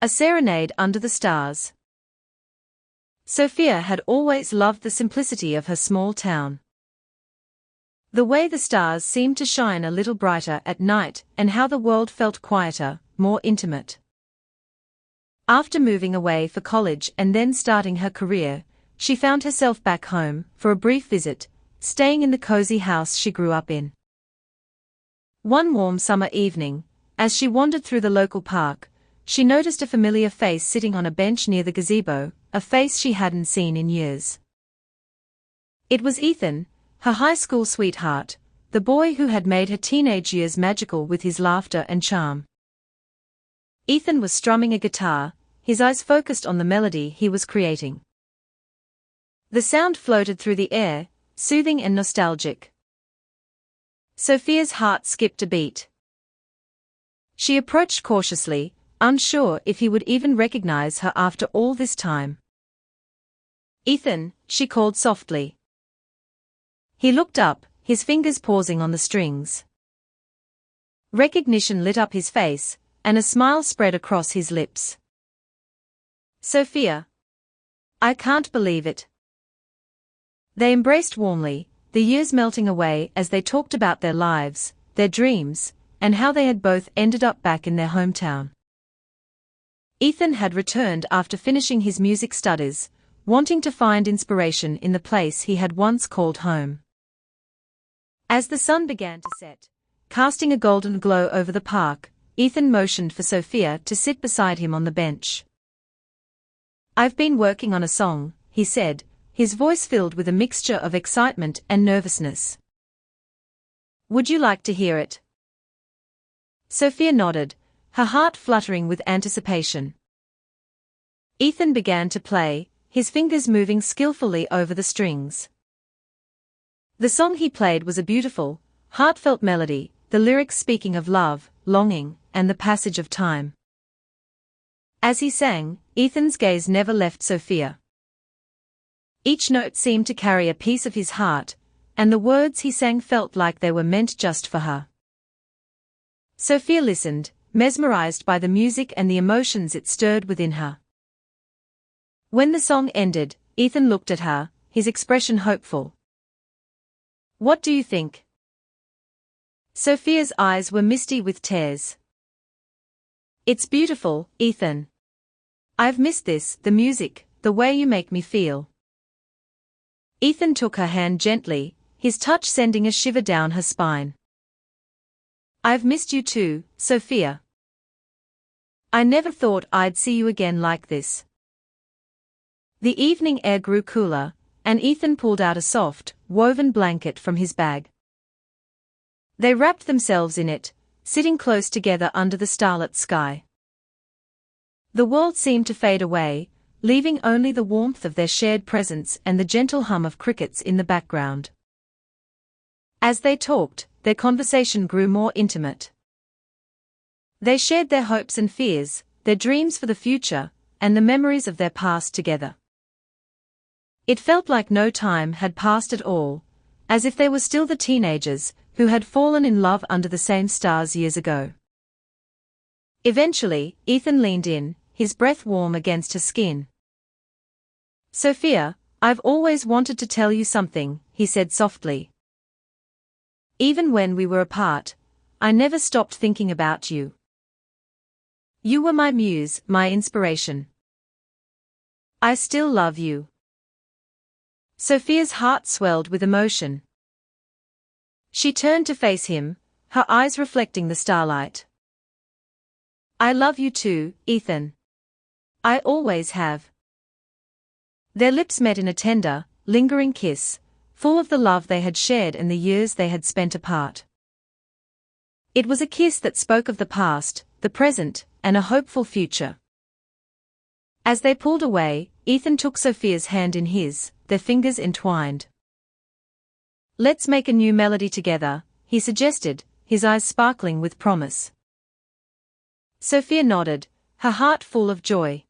A Serenade Under the Stars. Sophia had always loved the simplicity of her small town. The way the stars seemed to shine a little brighter at night, and how the world felt quieter, more intimate. After moving away for college and then starting her career, she found herself back home for a brief visit, staying in the cozy house she grew up in. One warm summer evening, as she wandered through the local park, she noticed a familiar face sitting on a bench near the gazebo, a face she hadn't seen in years. It was Ethan, her high school sweetheart, the boy who had made her teenage years magical with his laughter and charm. Ethan was strumming a guitar, his eyes focused on the melody he was creating. The sound floated through the air, soothing and nostalgic. Sophia's heart skipped a beat. She approached cautiously, unsure if he would even recognize her after all this time. "Ethan," she called softly. He looked up, his fingers pausing on the strings. Recognition lit up his face, and a smile spread across his lips. "Sophia. I can't believe it." They embraced warmly, the years melting away as they talked about their lives, their dreams, and how they had both ended up back in their hometown. Ethan had returned after finishing his music studies, wanting to find inspiration in the place he had once called home. As the sun began to set, casting a golden glow over the park, Ethan motioned for Sophia to sit beside him on the bench. "I've been working on a song," he said, his voice filled with a mixture of excitement and nervousness. "Would you like to hear it?" Sophia nodded, her heart fluttering with anticipation. Ethan began to play, his fingers moving skillfully over the strings. The song he played was a beautiful, heartfelt melody, the lyrics speaking of love, longing, and the passage of time. As he sang, Ethan's gaze never left Sophia. Each note seemed to carry a piece of his heart, and the words he sang felt like they were meant just for her. Sophia listened, mesmerized by the music and the emotions it stirred within her. When the song ended, Ethan looked at her, his expression hopeful. "What do you think?" Sophia's eyes were misty with tears. "It's beautiful, Ethan. I've missed this, the music, the way you make me feel." Ethan took her hand gently, his touch sending a shiver down her spine. "I've missed you too, Sophia. I never thought I'd see you again like this." The evening air grew cooler, and Ethan pulled out a soft, woven blanket from his bag. They wrapped themselves in it, sitting close together under the starlit sky. The world seemed to fade away, leaving only the warmth of their shared presence and the gentle hum of crickets in the background. As they talked, their conversation grew more intimate. They shared their hopes and fears, their dreams for the future, and the memories of their past together. It felt like no time had passed at all, as if they were still the teenagers who had fallen in love under the same stars years ago. Eventually, Ethan leaned in, his breath warm against her skin. "Sophia, I've always wanted to tell you something," he said softly. "Even when we were apart, I never stopped thinking about you. You were my muse, my inspiration. I still love you." Sophia's heart swelled with emotion. She turned to face him, her eyes reflecting the starlight. "I love you too, Ethan. I always have." Their lips met in a tender, lingering kiss, full of the love they had shared and the years they had spent apart. It was a kiss that spoke of the past, the present, and a hopeful future. As they pulled away, Ethan took Sophia's hand in his, their fingers entwined. "Let's make a new melody together," he suggested, his eyes sparkling with promise. Sophia nodded, her heart full of joy.